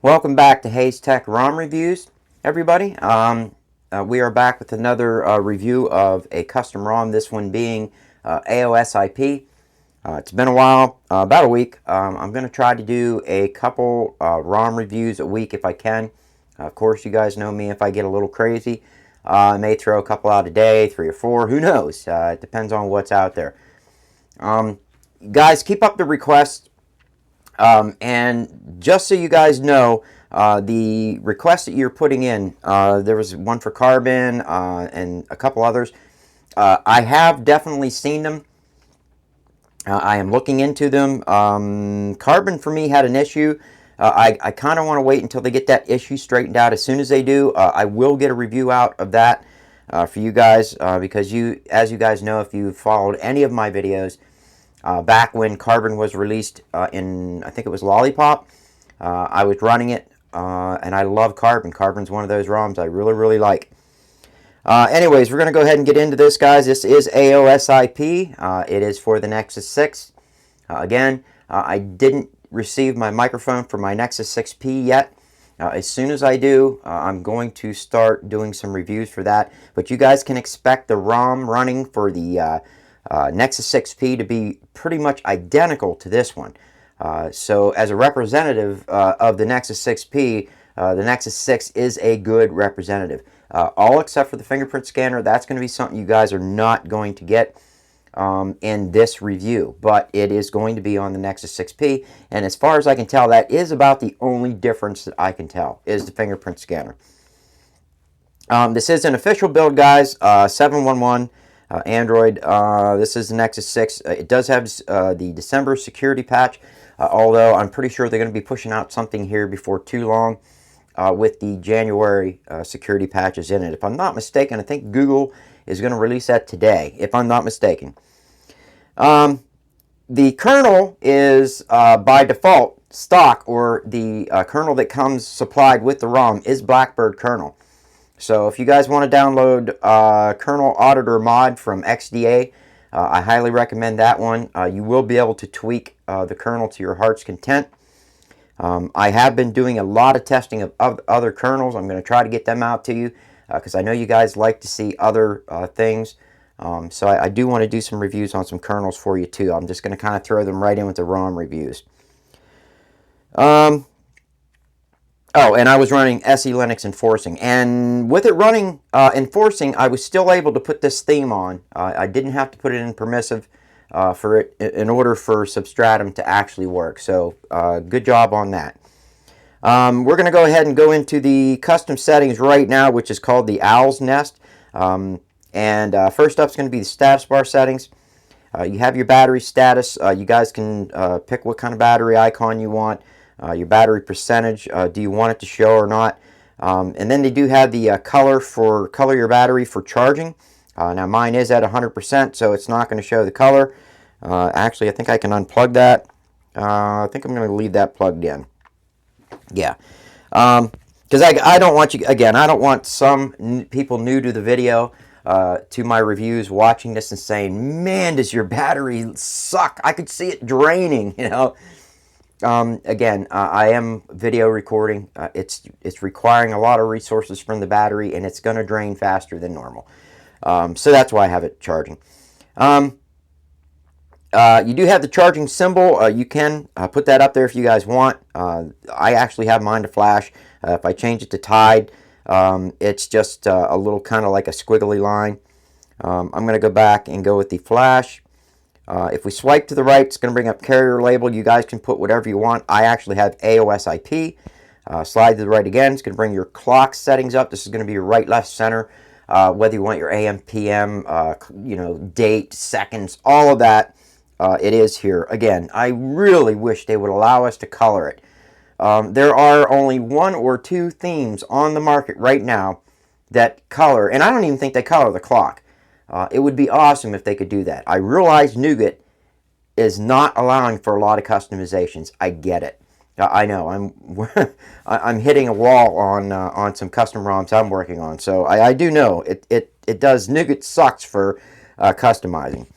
Welcome back to Hayes Tech ROM Reviews, everybody. We are back with another review of a custom ROM, this one being AOSIP. It's been a while, about a week. I'm going to try to do a couple ROM reviews a week if I can. Of course, you guys know me, if I get a little crazy, I may throw a couple out a day, 3 or 4, who knows? It depends on what's out there. Guys, keep up the requests. And just so you guys know, the requests that you're putting in, there was one for Carbon and a couple others. I have definitely seen them. I am looking into them. Carbon for me had an issue. I kind of want to wait until they get that issue straightened out. As soon as they do, I will get a review out of that for you guys because as you guys know, if you've followed any of my videos, back when Carbon was released in, I think it was Lollipop, I was running it, and I love Carbon. Carbon's one of those ROMs I really, really like. Anyways, we're going to go ahead and get into this, guys. This is AOSIP. It is for the Nexus 6. Again, I didn't receive my microphone for my Nexus 6P yet. As soon as I do, I'm going to start doing some reviews for that. But you guys can expect the ROM running for the Nexus 6P to be pretty much identical to this one. So as a representative of the Nexus 6P, the Nexus 6 is a good representative. All except for the fingerprint scanner. That's going to be something you guys are not going to get in this review, but it is going to be on the Nexus 6P, and as far as I can tell, that is about the only difference that I can tell, is the fingerprint scanner. This is an official build, guys, 711 Android. This is the Nexus 6. It does have the December security patch, although I'm pretty sure they're going to be pushing out something here before too long with the January security patches in it. If I'm not mistaken, I think Google is going to release that today, if I'm not mistaken. The kernel is by default stock, or the kernel that comes supplied with the ROM is Blackbird kernel. So if you guys want to download Kernel Auditor Mod from XDA, I highly recommend that one. You will be able to tweak the kernel to your heart's content. I have been doing a lot of testing of other kernels. I'm going to try to get them out to you because I know you guys like to see other things. So I do want to do some reviews on some kernels for you too. I'm just going to kind of throw them right in with the ROM reviews. Oh, and I was running SE Linux Enforcing, and with it running Enforcing, I was still able to put this theme on. I didn't have to put it in permissive for it in order for Substratum to actually work. So good job on that. We're going to go ahead and go into the custom settings right now, which is called the Owl's Nest. First up is going to be the status bar settings. You have your battery status. You guys can pick what kind of battery icon you want. Your battery percentage, do you want it to show or not? And then they do have the color your battery for charging. Now mine is at 100%, so it's not going to show the color. Actually, I think I can unplug that. I think I'm going to leave that plugged in. Yeah. Because I don't want you, again, I don't want some people new to the video, to my reviews, watching this and saying, man, does your battery suck? I could see it draining, you know. Again, I am video recording. It's requiring a lot of resources from the battery, and it's going to drain faster than normal. So that's why I have it charging. You do have the charging symbol. You can put that up there if you guys want. I actually have mine to flash. If I change it to Tide, it's just a little kind of like a squiggly line. I'm going to go back and go with the flash. If we swipe to the right, it's going to bring up carrier label. You guys can put whatever you want. I actually have AOSIP. Slide to the right again. It's going to bring your clock settings up. This is going to be your right, left, center. Whether you want your AM, PM, date, seconds, all of that, it is here. Again, I really wish they would allow us to color it. There are only 1 or 2 themes on the market right now that color, and I don't even think they color the clock. It would be awesome if they could do that. I realize Nougat is not allowing for a lot of customizations. I get it. I know I'm hitting a wall on some custom ROMs I'm working on. So I do know it does. Nougat sucks for customizing.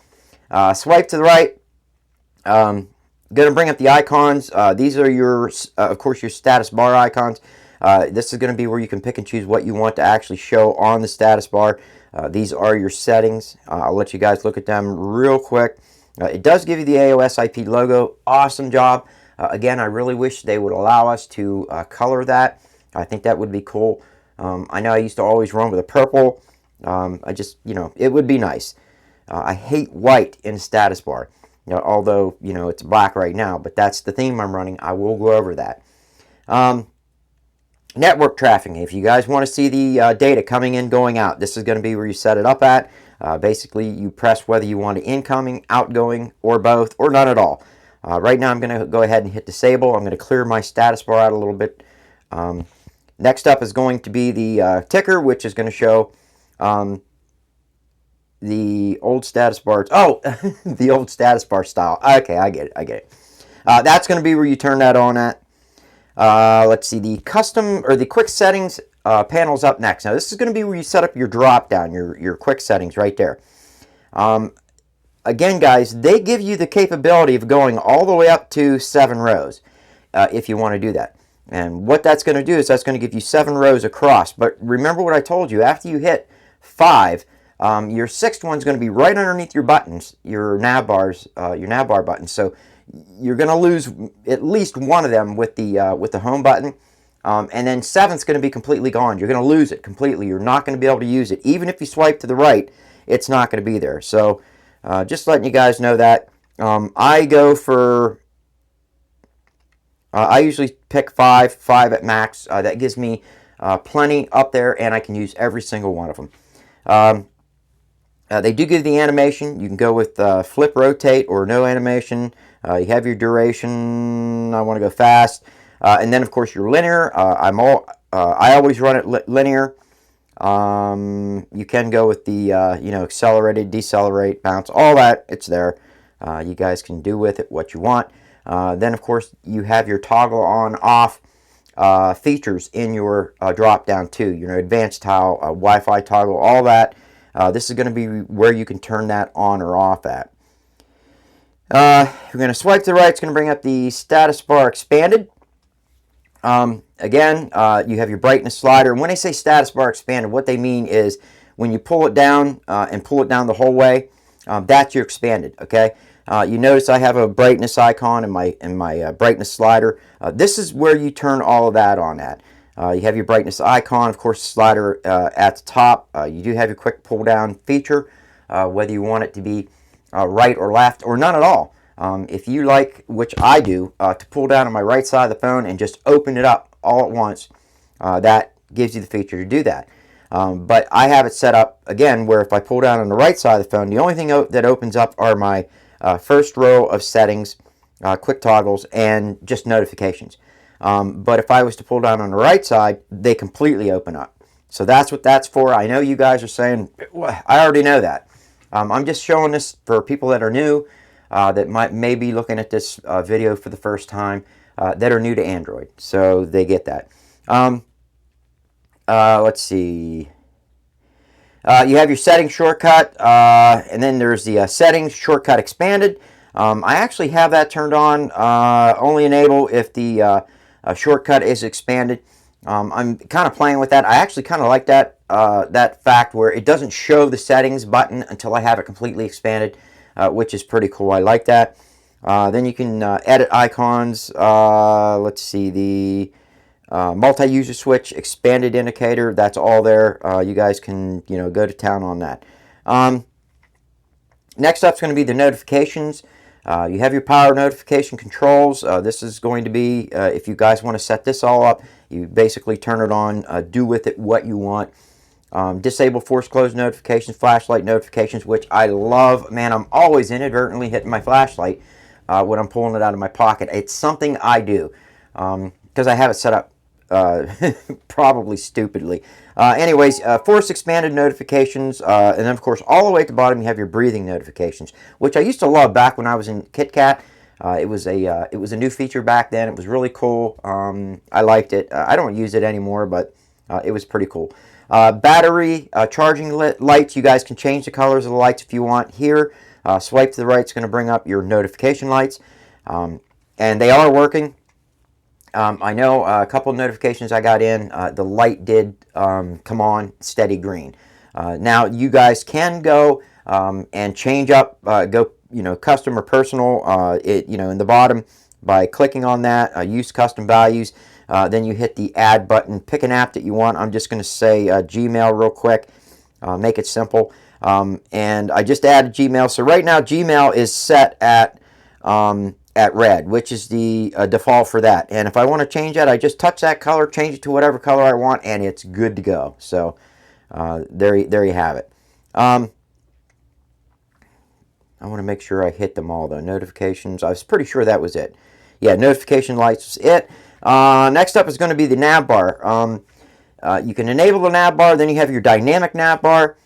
Swipe to the right. Going to bring up the icons. These are your, of course, your status bar icons. This is going to be where you can pick and choose what you want to actually show on the status bar. These are your settings. I'll let you guys look at them real quick. It does give you the AOS IP logo. Awesome job. Again, I really wish they would allow us to color that. I think that would be cool. I know I used to always run with a purple. I just, it would be nice. I hate white in status bar. Although, it's black right now, but that's the theme I'm running. I will go over that. Network trafficking. If you guys want to see the data coming in, going out, this is going to be where you set it up at. Basically, you press whether you want it incoming, outgoing, or both, or none at all. Right now, I'm going to go ahead and hit disable. I'm going to clear my status bar out a little bit. Next up is going to be the ticker, which is going to show the old status bars. Oh, the old status bar style. Okay, I get it. That's going to be where you turn that on at. Let's see, the custom or the quick settings panel's up next. Now, this is going to be where you set up your drop down, your quick settings right there. Again, guys, they give you the capability of going all the way up to 7 rows if you want to do that. And what that's going to do is that's going to give you 7 rows across. But remember what I told you, after you hit 5, your 6th one's going to be right underneath your buttons, your nav bars, your nav bar buttons. So you're going to lose at least one of them with the home button, and then 7th's going to be completely gone. You're going to lose it completely. You're not going to be able to use it. Even if you swipe to the right, it's not going to be there. So just letting you guys know that. I go for I usually pick 5 at max. That gives me plenty up there, and I can use every single one of them. They do give the animation. You can go with flip, rotate, or no animation. You have your duration. I want to go fast, and then of course your linear. I always run it linear. You can go with the accelerated, decelerate, bounce, all that. It's there. You guys can do with it what you want. Then of course you have your toggle on off features in your drop down too. Advanced tile, Wi-Fi toggle, all that. This is going to be where you can turn that on or off at. We're going to swipe to the right. It's going to bring up the status bar expanded. Again, you have your brightness slider. And when they say status bar expanded, what they mean is when you pull it down and pull it down the whole way, that's your expanded. Okay. You notice I have a brightness icon in my brightness slider. This is where you turn all of that on at. You have your brightness icon, of course, slider at the top. You do have your quick pull down feature, whether you want it to be right or left or none at all. If you like, which I do, to pull down on my right side of the phone and just open it up all at once, that gives you the feature to do that. But I have it set up, again, where if I pull down on the right side of the phone, the only thing that opens up are my first row of settings, quick toggles, and just notifications. But if I was to pull down on the right side, they completely open up. So that's what that's for. I know you guys are saying, well, I already know that. I'm just showing this for people that are new, that may be looking at this video for the first time, that are new to Android. So they get that. Let's see. You have your settings shortcut, and then there's the settings shortcut expanded. I actually have that turned on, only enable if the shortcut is expanded. I'm kind of playing with that. I actually kind of like that that fact where it doesn't show the settings button until I have it completely expanded, which is pretty cool. I like that. Then you can edit icons. Let's see, the multi-user switch, expanded indicator, that's all there. You guys can go to town on that. Next up is going to be the notifications. You have your power notification controls. This is going to be, if you guys want to set this all up, you basically turn it on, do with it what you want. Disable force close notifications, flashlight notifications, which I love. Man, I'm always inadvertently hitting my flashlight when I'm pulling it out of my pocket. It's something I do because I have it set up probably stupidly. Anyways, force expanded notifications, and then of course all the way at the bottom you have your breathing notifications, which I used to love back when I was in KitKat. It was a new feature back then. It was really cool. I liked it. I don't use it anymore, but it was pretty cool. Battery charging lights. You guys can change the colors of the lights if you want. Here, swipe to the right. It's going to bring up your notification lights. And they are working. I know a couple of notifications I got in, the light did come on steady green. Now you guys can go and change up, go custom or personal. In the bottom by clicking on that, use custom values. Then you hit the add button, pick an app that you want. I'm just going to say Gmail real quick, make it simple. And I just added Gmail. So right now Gmail is set at red, which is the default for that. And if I want to change that, I just touch that color, change it to whatever color I want, and it's good to go. So there you have it. I want to make sure I hit them all, though. Notifications, I was pretty sure that was it. Yeah, notification lights was it. Next up is going to be the nav bar. You can enable the nav bar, then you have your dynamic nav bar,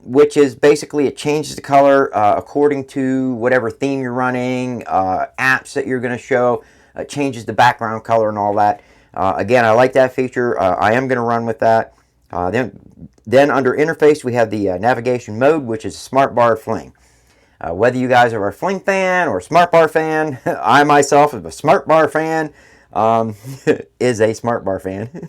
which is basically it changes the color according to whatever theme you're running, apps that you're going to show, changes the background color and all that. Again, I like that feature. I am going to run with that. Then under interface, we have the navigation mode, which is Smart Bar Fling. Whether you guys are a Fling fan or a Smart Bar fan, I myself am a Smart Bar fan, is a Smart Bar fan.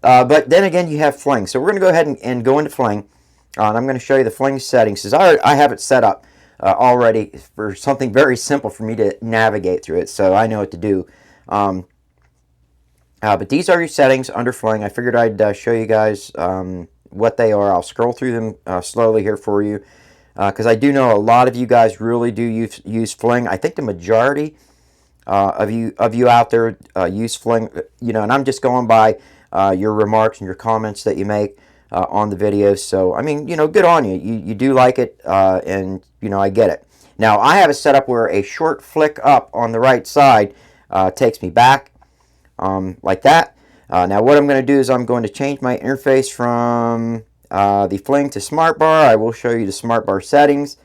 But then again, you have Fling. So we're going to go ahead and go into Fling. And I'm going to show you the Fling settings. I have it set up already for something very simple for me to navigate through it, so I know what to do. But these are your settings under Fling. I figured I'd show you guys what they are. I'll scroll through them slowly here for you, because I do know a lot of you guys really do use Fling. I think the majority of you out there use Fling. And I'm just going by your remarks and your comments that you make on the videos. So I mean, good on you. You do like it, and I get it. Now I have it set up where a short flick up on the right side takes me back, like that. Now what I'm going to do is I'm going to change my interface from the Fling to Smart Bar. I will show you the Smart Bar settings.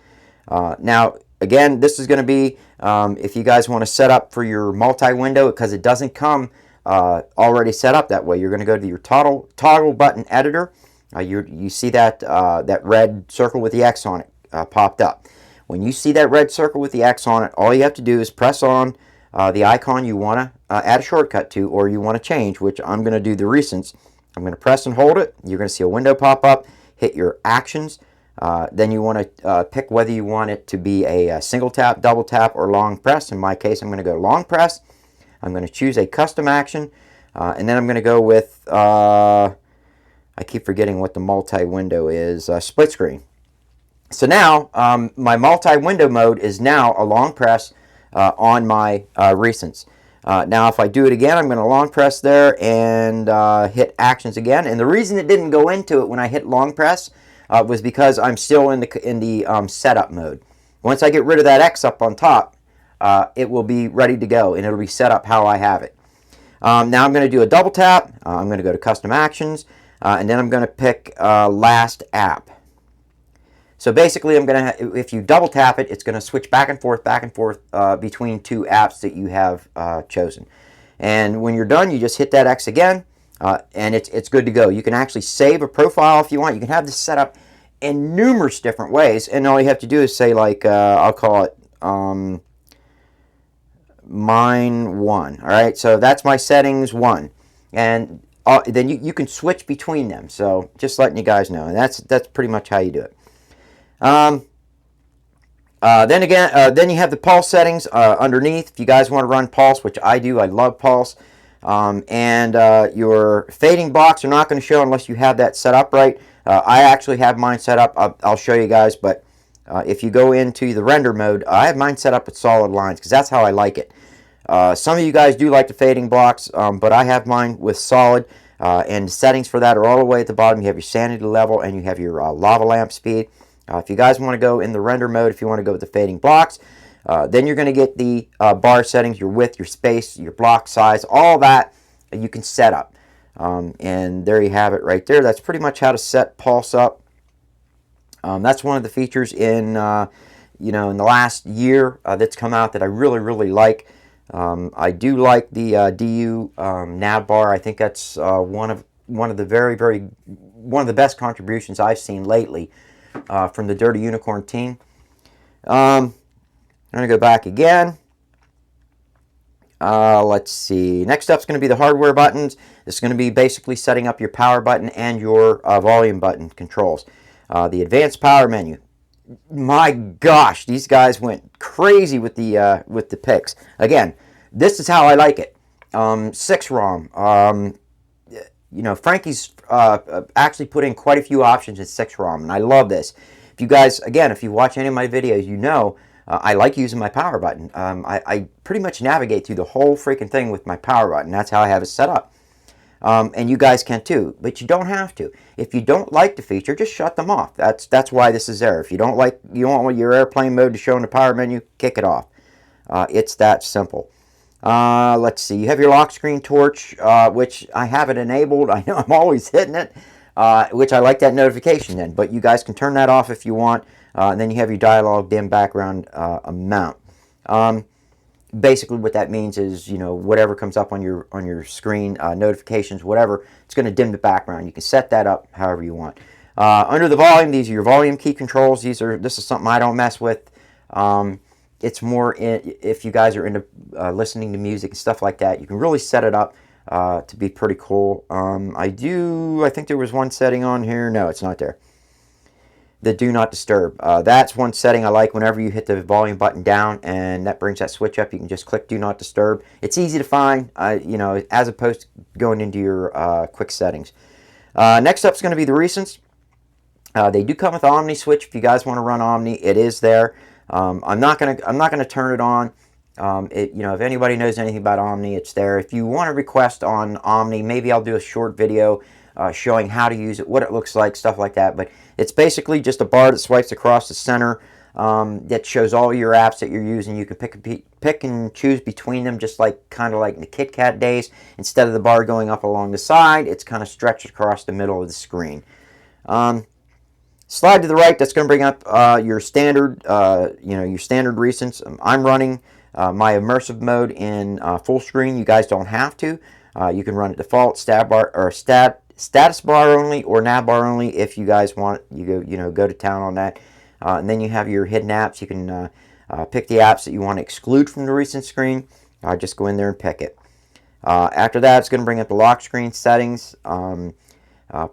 Now again, this is going to be if you guys want to set up for your multi-window, because it doesn't come already set up that way. You're going to go to your toggle button editor. You see that that red circle with the X on it popped up. When you see that red circle with the X on it, all you have to do is press on the icon you want to add a shortcut to, or you want to change, which I'm going to do the recents. I'm going to press and hold it. You're going to see a window pop up. Hit your actions. Then you want to pick whether you want it to be a single tap, double tap, or long press. In my case, I'm going to go long press. I'm going to choose a custom action, and then I'm going to go with, I keep forgetting what the multi-window is, split screen. So now my multi-window mode is now a long press on my recents. Now if I do it again, I'm going to long press there and hit actions again. And the reason it didn't go into it when I hit long press was because I'm still in the setup mode. Once I get rid of that X up on top, it will be ready to go, and it'll be set up how I have it. Now I'm going to do a double tap. I'm going to go to custom actions, and then I'm going to pick last app. So basically, if you double tap it, it's going to switch back and forth between two apps that you have chosen. And when you're done, you just hit that X again, and it's good to go. You can actually save a profile if you want. You can have this set up in numerous different ways, and all you have to do is say, like, I'll call it mine 1. All right, so that's my settings 1, and then you can switch between them. So just letting you guys know, and that's pretty much how you do it. Then you have the pulse settings underneath. If you guys want to run pulse, which I do, I love pulse. And your fading blocks are not going to show unless you have that set up right. I actually have mine set up. I'll show you guys, but if you go into the render mode, I have mine set up with solid lines because that's how I like it. Some of you guys do like the fading blocks, but I have mine with solid, and the settings for that are all the way at the bottom. You have your sanity level and you have your lava lamp speed. If you guys want to go in the render mode, if you want to go with the fading blocks, then you're going to get the bar settings, your width, your space, your block size, all that you can set up. And there you have it right there. That's pretty much how to set pulse up. That's one of the features in in the last year that's come out that I really like. I do like the DU nav bar. I think that's one of the best contributions I've seen lately from the Dirty Unicorn team. I'm going to go back again. Let's see. Next up is going to be the hardware buttons. This is going to be basically setting up your power button and your volume button controls. The advanced power menu. My gosh, these guys went crazy with the picks. Again, this is how I like it. 6-ROM. Frankie's actually put in quite a few options in 6-ROM, and I love this. If you guys, again, if you watch any of my videos, you know I like using my power button. I pretty much navigate through the whole freaking thing with my power button. That's how I have it set up. And you guys can too, but you don't have to. If you don't like the feature, just shut them off. That's why this is there. If you don't want your airplane mode to show in the power menu, kick it off. It's that simple. Let's see. You have your lock screen torch, which I have it enabled. I know I'm always hitting it, which I like that notification then. But you guys can turn that off if you want. And then you have your dialog dim background amount. Basically what that means is, whatever comes up on your screen, notifications, whatever, it's going to dim the background. You can set that up however you want. Under the volume, these are your volume key controls. This is something I don't mess with. It's more if you guys are into listening to music and stuff like that, you can really set it up to be pretty cool. I think there was one setting on here. No, it's not there. The do not disturb. That's one setting I like. Whenever you hit the volume button down and that brings that switch up, you can just click do not disturb. It's easy to find, as opposed to going into your quick settings. Next up is going to be the recents. They do come with Omni switch. If you guys want to run Omni, it is there. I'm not gonna turn it on. If anybody knows anything about Omni, it's there. If you want to request on Omni, maybe I'll do a short video showing how to use it, what it looks like, stuff like that. But it's basically just a bar that swipes across the center that shows all your apps that you're using. You can pick and choose between them, just kind of like in the KitKat days. Instead of the bar going up along the side, it's kind of stretched across the middle of the screen. Slide to the right. That's going to bring up your standard, your standard recents. I'm running my immersive mode in full screen. You guys don't have to. You can run it default, status bar only, or nav bar only if you guys want. Go to town on that. And then you have your hidden apps. You can pick the apps that you want to exclude from the recent screen. Just go in there and pick it. After that, it's going to bring up the lock screen settings.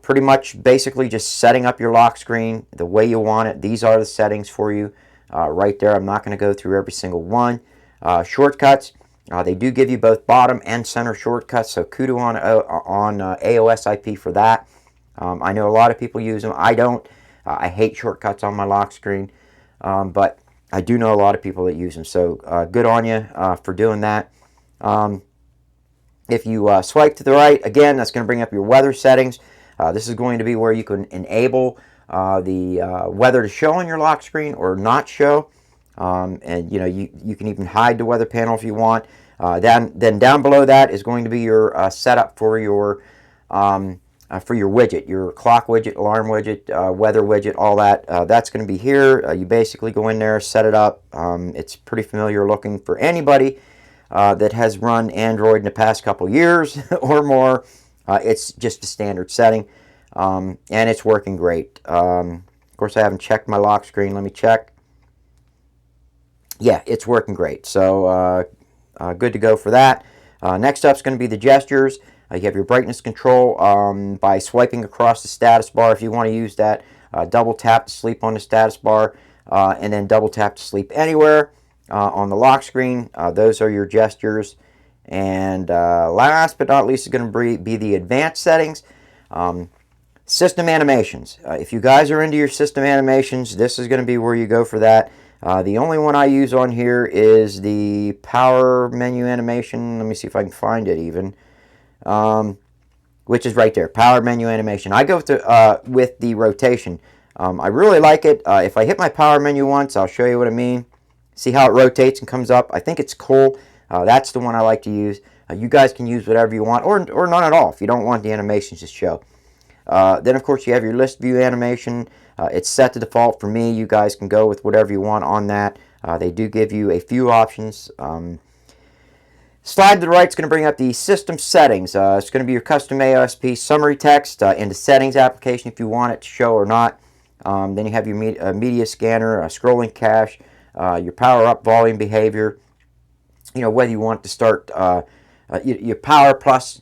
Pretty much basically just setting up your lock screen the way you want it. These are the settings for you right there. I'm not going to go through every single one. Shortcuts, they do give you both bottom and center shortcuts, so kudos on AOS IP for that. I know a lot of people use them. I don't. I hate shortcuts on my lock screen, but I do know a lot of people that use them, so good on you for doing that. If you swipe to the right, again, that's going to bring up your weather settings. This is going to be where you can enable the weather to show on your lock screen or not show. And you can even hide the weather panel if you want. Then down below that is going to be your setup for your widget, your clock widget, alarm widget, weather widget, all that. That's going to be here. You basically go in there, set it up. It's pretty familiar looking for anybody that has run Android in the past couple years or more. It's just a standard setting, and it's working great. Of course, I haven't checked my lock screen. Let me check. Yeah, it's working great. So good to go for that. Next up is going to be the gestures. You have your brightness control by swiping across the status bar. If you want to use that, double tap to sleep on the status bar, and then double tap to sleep anywhere on the lock screen. Those are your gestures. And last but not least is going to be the advanced settings. System animations. If you guys are into your system animations, this is going to be where you go for that. The only one I use on here is the power menu animation. Let me see if I can find it even. Which is right there, power menu animation. I go with the rotation. I really like it. If I hit my power menu once, I'll show you what I mean. See how it rotates and comes up? I think it's cool. That's the one I like to use. You guys can use whatever you want, or none at all if you don't want the animations to show. Then, of course, you have your list view animation. It's set to default for me. You guys can go with whatever you want on that. They do give you a few options. Slide to the right is going to bring up the system settings. It's going to be your custom AOSP summary text in the settings application if you want it to show or not. Then you have your media scanner, scrolling cache, your power up volume behavior. whether you want to start your power plus,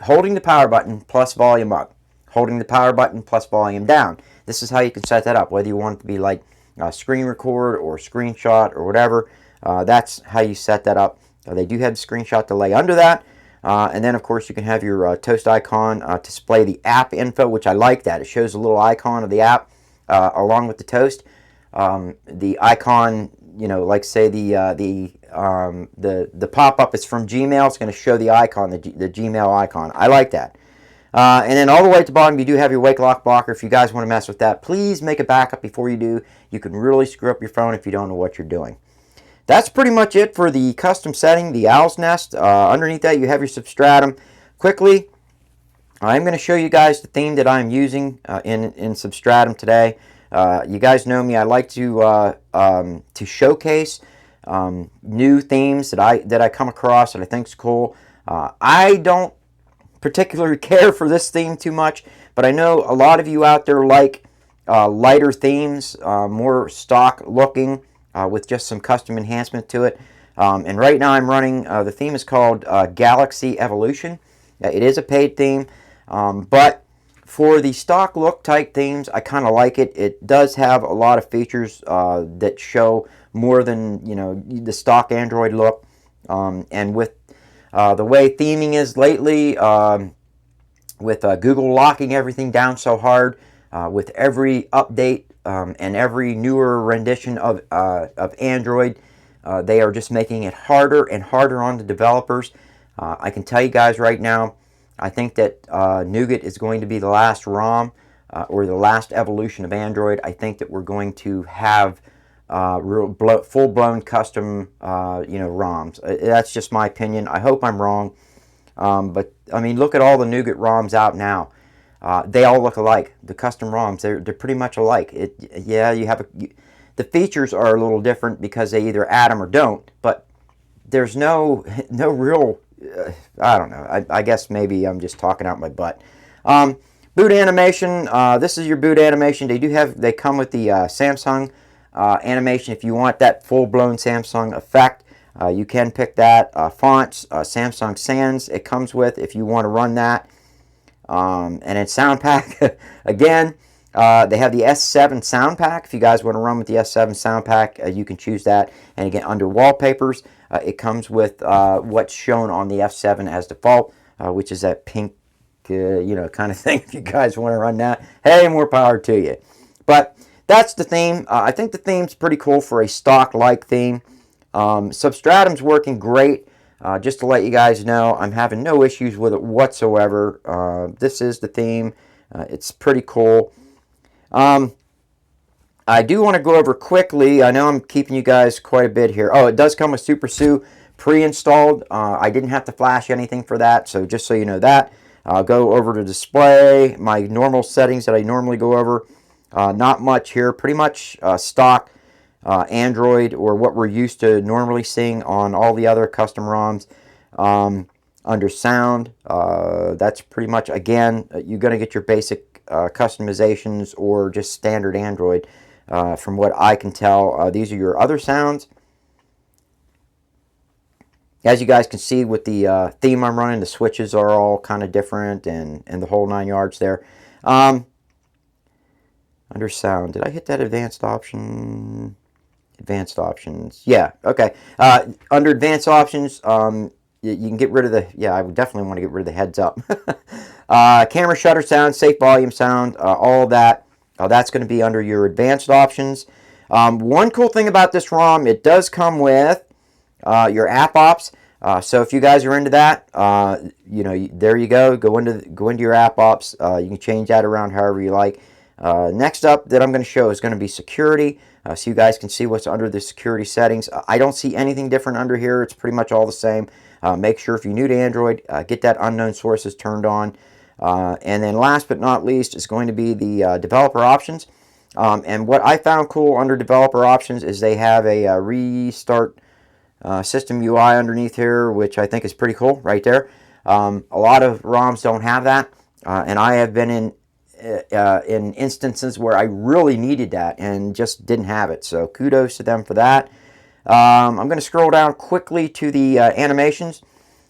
holding the power button plus volume up, holding the power button plus volume down. This is how you can set that up, whether you want it to be like screen record or screenshot or whatever. That's how you set that up. They do have the screenshot delay under that. And then, of course, you can have your toast icon display the app info, which I like that. It shows a little icon of the app along with the toast. The icon, like say the pop-up is from Gmail. It's going to show the icon, the Gmail icon. I like that. And then all the way at the bottom, you do have your wake lock blocker. If you guys want to mess with that, please make a backup before you do. You can really screw up your phone if you don't know what you're doing. That's pretty much it for the custom setting, the Owl's Nest. Underneath that, you have your Substratum. Quickly, I'm going to show you guys the theme that I'm using in Substratum today. You guys know me. I like to showcase new themes that I come across that I think is cool. I don't particularly care for this theme too much, but I know a lot of you out there like lighter themes, more stock looking, with just some custom enhancement to it. And right now I'm running, the theme is called Galaxy Evolution. It is a paid theme, but for the stock look type themes, I kind of like it. It does have a lot of features that show more than the stock Android look. And with the way theming is lately, with Google locking everything down so hard, with every update and every newer rendition of Android, they are just making it harder and harder on the developers. I can tell you guys right now, I think that Nougat is going to be the last ROM or the last evolution of Android. I think that we're going to have full-blown custom ROMs. That's just my opinion. I hope I'm wrong. But I mean, look at all the Nougat ROMs out now. They all look alike. The custom ROMs, they're pretty much alike. The features are a little different because they either add them or don't. But there's no real. I don't know. I guess maybe I'm just talking out my butt. Boot animation. This is your boot animation. They come with the Samsung animation. If you want that full-blown Samsung effect, you can pick that. Fonts, Samsung Sans. It comes with if you want to run that. And then sound pack, again, they have the S7 sound pack. If you guys want to run with the S7 sound pack, you can choose that. And again, under wallpapers, it comes with what's shown on the F7 as default, which is that pink, kind of thing. If you guys want to run that, hey, more power to you. But that's the theme. I think the theme's pretty cool for a stock-like theme. Substratum's working great. Just to let you guys know, I'm having no issues with it whatsoever. This is the theme. It's pretty cool. I do want to go over quickly. I know I'm keeping you guys quite a bit here. Oh, it does come with SuperSU pre-installed. I didn't have to flash anything for that, so just so you know that. I'll go over to display, my normal settings that I normally go over. Not much here. Pretty much stock Android, or what we're used to normally seeing on all the other custom ROMs. Under sound, that's pretty much, again, you're going to get your basic customizations or just standard Android. From what I can tell, these are your other sounds. As you guys can see with the theme I'm running, the switches are all kind of different and the whole 9 yards there. Under sound, did I hit that advanced option? Advanced options, yeah, okay. Under advanced options, you can get rid of the, I would definitely want to get rid of the heads up. Camera shutter sound, safe volume sound, all of that. That's going to be under your advanced options. One cool thing about this ROM, it does come with your app ops. So if you guys are into that, there you go. Go into your app ops. You can change that around however you like. Next up that I'm going to show is going to be security. So you guys can see what's under the security settings. I don't see anything different under here. It's pretty much all the same. Make sure if you're new to Android, get that unknown sources turned on. And then last but not least is going to be the developer options. And what I found cool under developer options is they have a restart system UI underneath here, which I think is pretty cool right there. A lot of ROMs don't have that, and I have been in instances where I really needed that and just didn't have it. So kudos to them for that. I'm going to scroll down quickly to the animations.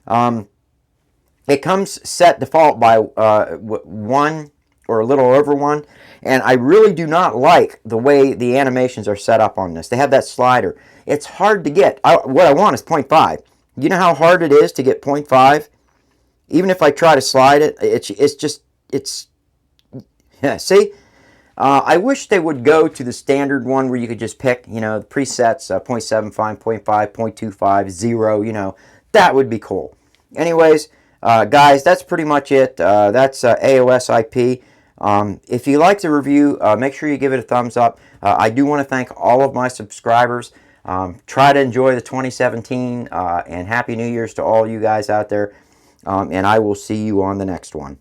It comes set default by 1 or a little over 1, and I really do not like the way the animations are set up on this. They have that slider. It's hard to get. What I want is 0.5. You know how hard it is to get 0.5? Even if I try to slide it, it's yeah, see? I wish they would go to the standard one where you could just pick, the presets, 0.75, 0.5, 0.25, 0, that would be cool. Anyways, guys, that's pretty much it. That's AOS IP. If you like the review, make sure you give it a thumbs up. I do want to thank all of my subscribers. Try to enjoy the 2017, and Happy New Year's to all you guys out there. And I will see you on the next one.